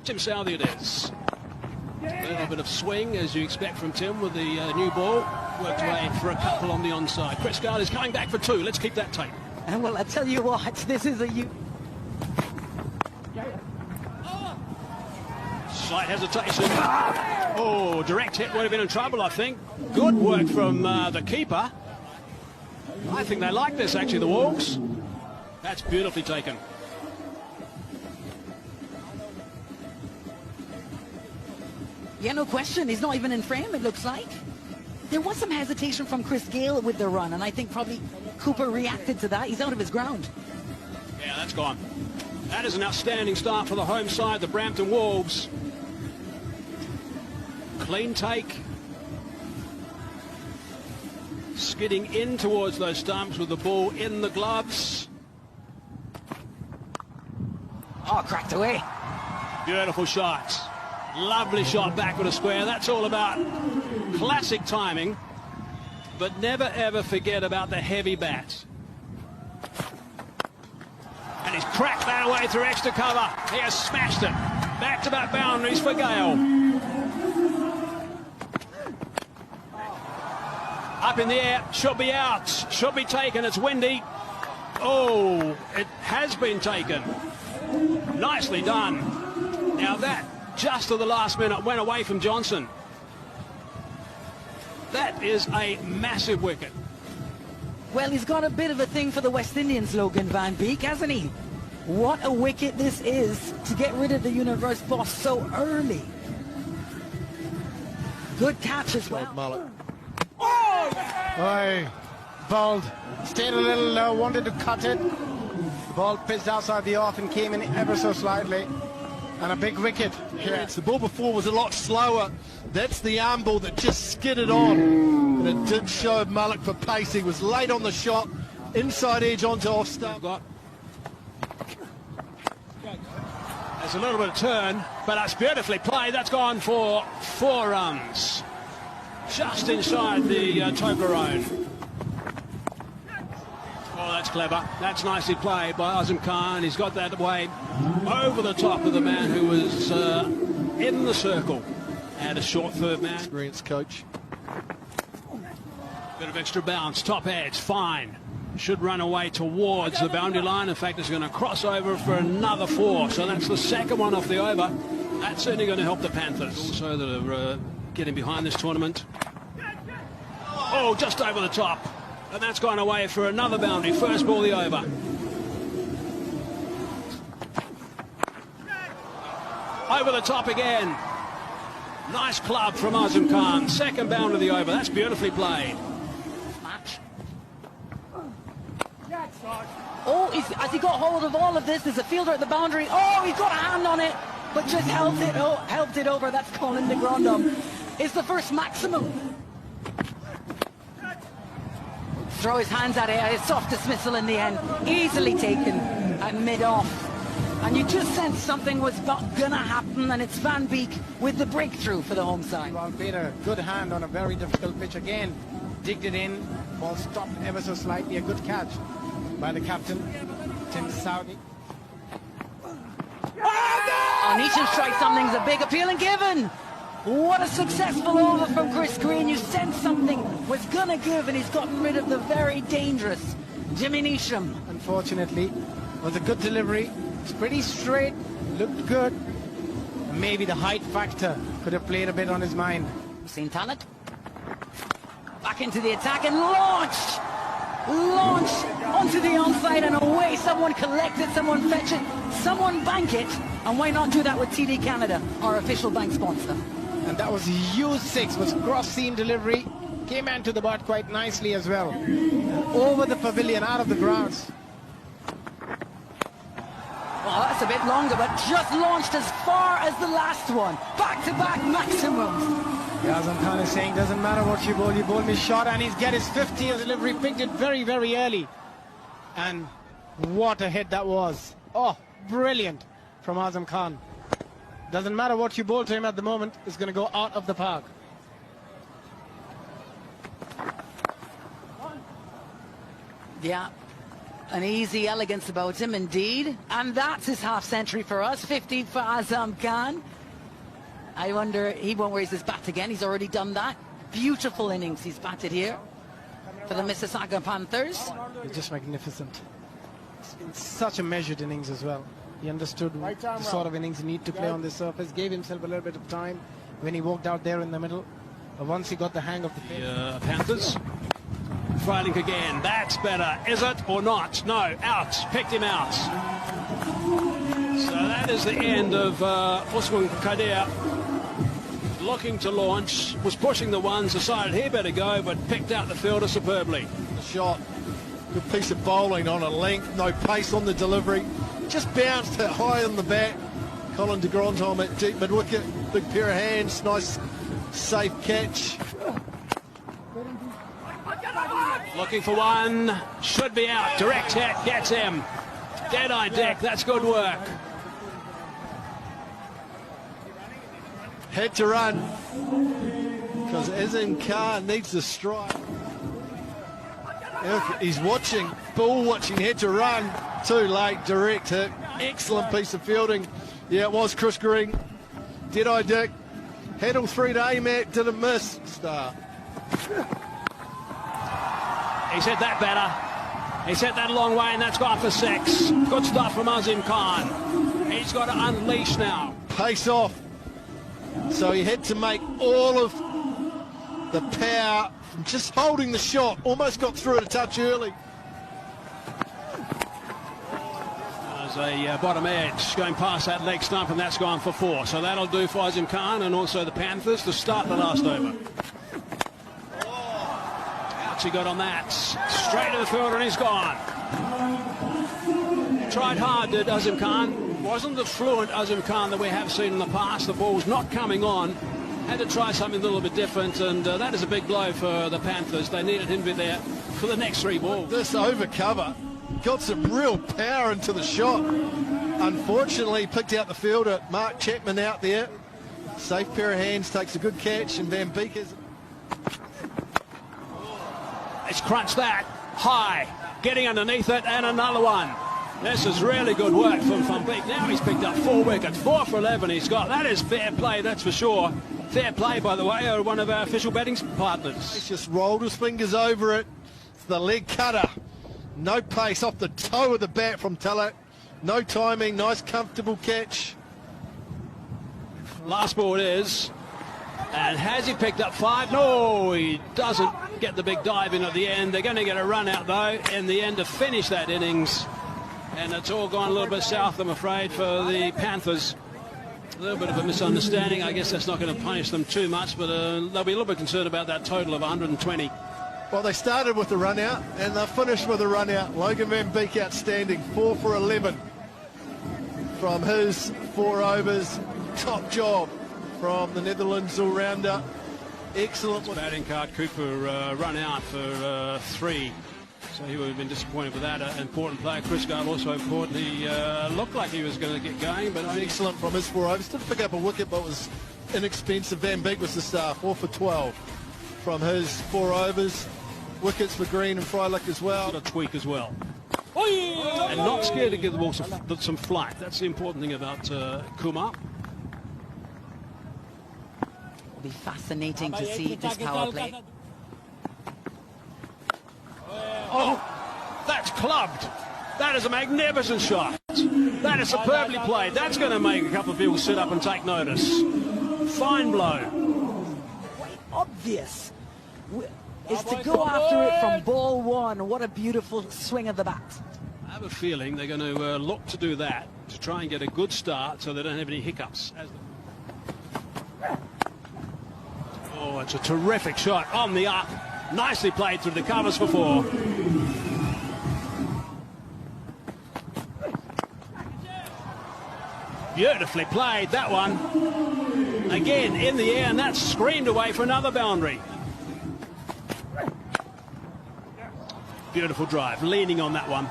Tim Southey it is. A little bit of swing, as you expect from Tim with the new ball. Worked away for a couple on the onside. Chris Gard is coming back for 2. Let's keep that tape. Well, I tell you what, this is a... Slight hesitation. Oh, direct hit would have been in trouble, I think. Good work from the keeper. I think they like this, actually, the Wolves. That's beautifully taken. Yeah, no question. He's not even in frame, it looks like. There was some hesitation from Chris Gale with the run, and I think probably Cooper reacted to that. He's out of his ground. Yeah, that's gone. That is an outstanding start for the home side, the Brampton Wolves. Clean take. Skidding in towards those stumps with the ball in the gloves. Oh, cracked away. Beautiful shots. Lovely shot back with a square. That's all about classic timing, but never ever forget about the heavy bat. And he's cracked that away through extra cover. He has smashed it. Back-to-back boundaries for Gale. Up in the air, should be out, should be taken. It's windy. Oh, it has been taken. Nicely done. Now that, just at the last minute, went away from Johnson. That is a massive wicket. Well, he's got a bit of a thing for the West Indians, Logan Van Beek, hasn't he? What a wicket this is to get rid of the universe boss so early. Good catch as well. Oh, bowled. Stayed a little low, wanted to cut it. The ball pitched outside the off and came in ever so slightly. And a big wicket here. The ball before was a lot slower. That's the arm ball that just skidded on. And it did show Mullock for pace. He was late on the shot. Inside edge onto off stump. There's a little bit of turn, but that's beautifully played. That's gone for 4 runs. Just inside the Toblerone. Oh, that's clever. That's nicely played by Azam Khan. He's got that way over the top of the man who was in the circle. And a short third man. Experienced coach. Bit of extra bounce, top edge, fine. Should run away towards the boundary line. In fact, it's going to cross over for another 4. So that's the second one off the over. That's certainly going to help the Panthers. Also that are getting behind this tournament. Oh, just over the top. And that's gone away for another boundary. First ball, the over. Over the top again. Nice club from Azam Khan. Second boundary, the over. That's beautifully played. Oh, has he got hold of all of this? There's a fielder at the boundary. Oh, he's got a hand on it, but just helped it over. That's Colin de Grandhomme. It's the first maximum. Throw his hands at it. A soft dismissal in the end. Easily taken at mid-off. And you just sense something was going to happen, and it's Van Beek with the breakthrough for the home side. Well, played a good hand on a very difficult pitch again. Digged it in. Ball stopped ever so slightly. A good catch by the captain, Tim Southey. On each strike, something's a big appeal and given. What a successful over from Chris Green. You sense something was going to give, and he's gotten rid of the very dangerous Jimmy Neesham. Unfortunately, it was a good delivery. It's pretty straight, looked good. Maybe the height factor could have played a bit on his mind. Seen talent. Back into the attack and launched onto the onside and away. Someone collect it, someone fetch it, someone bank it. And why not do that with TD Canada, our official bank sponsor? And that was U6, was cross-seam delivery. Came into the bat quite nicely as well. Over the pavilion, out of the grounds. Well, that's a bit longer, but just launched as far as the last one. Back-to-back maximums. Azam Khan is saying, doesn't matter what you bowl me shot, and he's get his 50th delivery, picked it very, very early. And what a hit that was. Oh, brilliant from Azam Khan. Doesn't matter what you bowl to him at the moment, it's going to go out of the park. Yeah, An easy elegance about him, indeed. And that's his half-century for us. 50 for Azam Khan. I wonder, he won't raise his bat again. He's already done that. Beautiful innings he's batted here for the Mississauga Panthers. It's just magnificent. It's been such a measured innings as well. He understood the sort of innings he needed to play on this surface, gave himself a little bit of time when he walked out there in the middle. But once he got the hang of the pitch. Panthers. Frylink again. That's better. Is it or not? No. Out. Picked him out. So that is the end of Usman Kadir. Looking to launch. Was pushing the ones. Decided he better go, but picked out the fielder superbly. The shot. Good piece of bowling on a length. No pace on the delivery. Just bounced it high on the bat. Colin de Grandhomme at deep mid-wicket. Big pair of hands. Nice, safe catch. Looking for one, should be out, direct hit, gets him. Dead-eye deck, that's good work. Had to run, because Azam Khan needs the strike. He's watching, ball watching, had to run. Too late, direct hit. Excellent piece of fielding. Yeah, it was Chris Green. Dead-eye deck. Handle 3 to Matt, didn't miss. Star. He's hit that better. He's hit that a long way, and that's gone for 6. Good stuff from Azam Khan. He's got to unleash now. Pace off. So he had to make all of the power from just holding the shot. Almost got through it a touch early. There's a bottom edge going past that leg stump, and that's gone for 4. So that'll do for Azam Khan and also the Panthers to start the last over. He got on that, straight to the fielder, and he's gone. Tried hard, did Azam Khan. Wasn't the fluent Azam Khan that we have seen in the past. The ball's not coming on. Had to try something a little bit different, and that is a big blow for the Panthers. They needed him to be there for the next 3 balls. This over cover got some real power into the shot. Unfortunately, picked out the fielder, Mark Chapman out there. Safe pair of hands, takes a good catch, and Van Beek is... It's crunched that high, getting underneath it, and another one. This is really good work from Van Beek. Now he's picked up 4 wickets, 4 for 11 he's got. That is fair play, that's for sure. Fair play, by the way, one of our official betting partners. He's just rolled his fingers over it. It's the leg cutter. No pace off the toe of the bat from Talat. No timing, nice comfortable catch. Last ball it is. And has he picked up 5? No, he doesn't get the big dive in at the end. They're going to get a run out, though, in the end to finish that innings. And it's all gone a little bit south, I'm afraid, for the Panthers. A little bit of a misunderstanding. I guess that's not going to punish them too much, but they'll be a little bit concerned about that total of 120. Well, they started with a run out, and they'll finish with a run out. Logan Van Beek outstanding, 4 for 11 from his 4 overs. Top job from the Netherlands all-rounder. Excellent. Batting card, Cooper run out for 3. So he would have been disappointed with that. An important player. Chris Gale also important. He looked like he was going to get going, but excellent from his 4 overs. Didn't pick up a wicket, but was inexpensive. Van Beek was the star, 4 for 12 from his 4 overs. Wickets for Green and Frylink as well. A tweak as well. And not scared to give the ball some flight. That's the important thing about Kumar. It'll be fascinating to see this power play. Oh, that's clubbed. That is a magnificent shot. That is superbly played. That's going to make a couple of people sit up and take notice. Fine blow. Quite obvious is to go after it from ball 1. What a beautiful swing of the bat. I have a feeling they're going to look to do that to try and get a good start so they don't have any hiccups. Oh, it's a terrific shot on the up. Nicely played through the covers for 4. Beautifully played, that one. Again, in the air, and that's screamed away for another boundary. Beautiful drive, leaning on that one.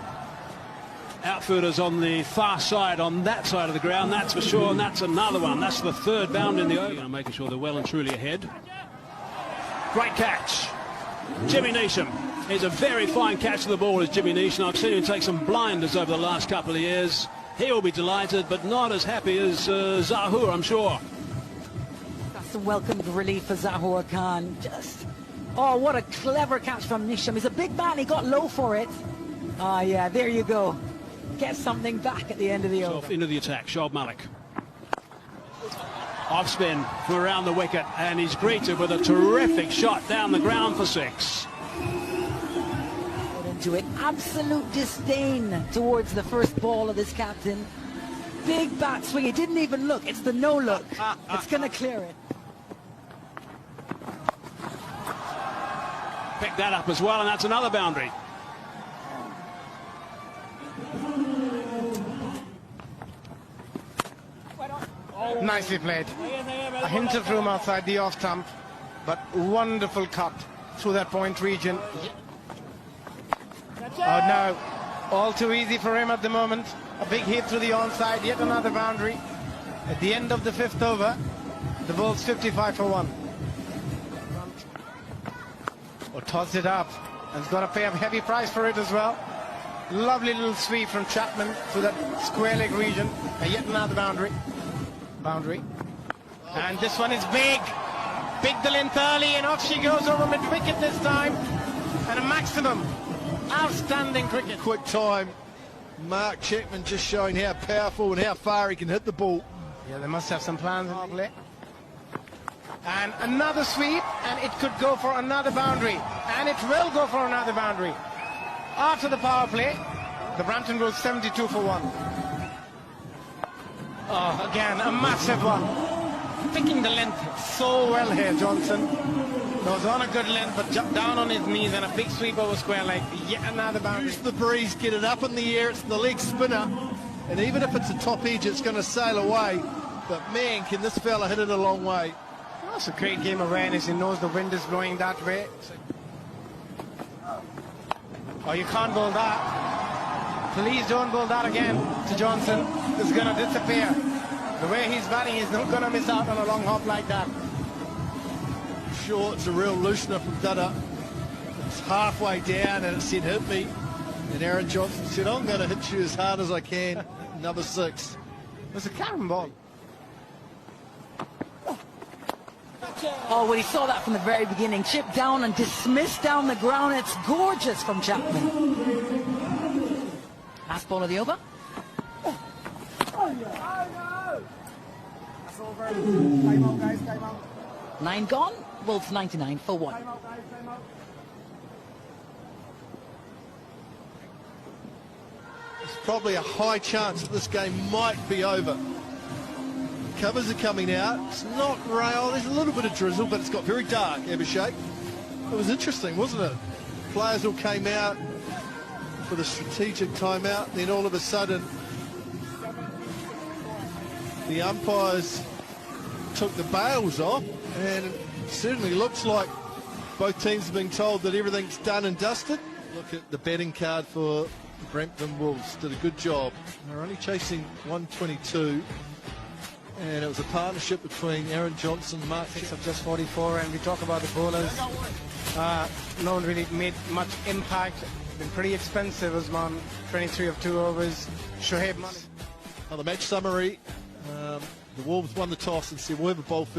Outfielders on the far side, on that side of the ground, that's for sure, and that's another one. That's the 3rd bound in the over. Making sure they're well and truly ahead. Great catch. Jimmy Neesham He's a very fine catch of the ball, is Jimmy Nish, and I've seen him take some blinders over the last couple of years. He will be delighted, but not as happy as Zahur, I'm sure. That's a welcomed relief for Zahur Khan. Just, oh, what a clever catch from Nisham. He's a big man, he got low for it. Ah, yeah, there you go. Get something back at the end of the over. Into the attack, Shoaib Malik. Off spin from around the wicket, and he's greeted with a terrific shot down the ground for 6. Into it. Absolute disdain towards the first ball of this captain. Big bat swing. He didn't even look. It's the no look. It's going to clear it. Pick that up as well, and that's another boundary. Nicely played. A hint of room outside the off stump, but wonderful cut through that point region. Oh no, all too easy for him at the moment. A big hit through the onside, yet another boundary. At the end of the 5th over, the Wolves 55 for 1. Oh, tossed it up, and he's got to pay a heavy price for it as well. Lovely little sweep from Chapman through that square leg region, and yet another boundary. And this one is big. Big the length early, and off she goes over mid-wicket this time. And a maximum. Outstanding cricket. Quick time. Mark Chapman just showing how powerful and how far he can hit the ball. Yeah, they must have some plans in play. And another sweep, and it could go for another boundary. And it will go for another boundary. After the power play, the Brampton Wolves 72 for 1. Oh, again, a massive one. Picking the length so well here, Johnson. Was on a good length, but jumped down on his knees and a big sweep over square leg. Yet another boundary. Use the breeze, get it up in the air. It's the leg spinner. And even if it's a top edge, it's going to sail away. But man, can this fella hit it a long way. That's a great game awareness. He knows the wind is blowing that way. Oh, you can't bowl that. Please don't bowl that again to Johnson. It's going to disappear. The way he's batting, he's not going to miss out on a long hop like that. Sure, it's a real loosener from Dudda. It's halfway down and it said hit me. And Aaron Johnson said, I'm going to hit you as hard as I can. Number 6. It was a carom ball. Oh, well, he saw that from the very beginning. Chipped down and dismissed down the ground. It's gorgeous from Chapman. Last ball of the over. That's over. Time out, guys. Time out. 9 gone. Wolves 99 for 1. Time out, guys. Time out. There's probably a high chance that this game might be over. Covers are coming out. It's not rail. There's a little bit of drizzle, but it's got very dark, Abhishek. It was interesting, wasn't it? Players all came out for the strategic timeout. Then all of a sudden, the umpires took the bails off, and it certainly looks like both teams have been told that everything's done and dusted. Look at the betting card for the Brampton Wolves. Did a good job. They're only chasing 122. And it was a partnership between Aaron Johnson, Mark Of just 44, and we talk about the bowlers. No one really made much impact. Been pretty expensive. Usman, 23 of 2 overs. Shoaib Malik. Now the match summary. The Wolves won the toss and said we'll have a bowl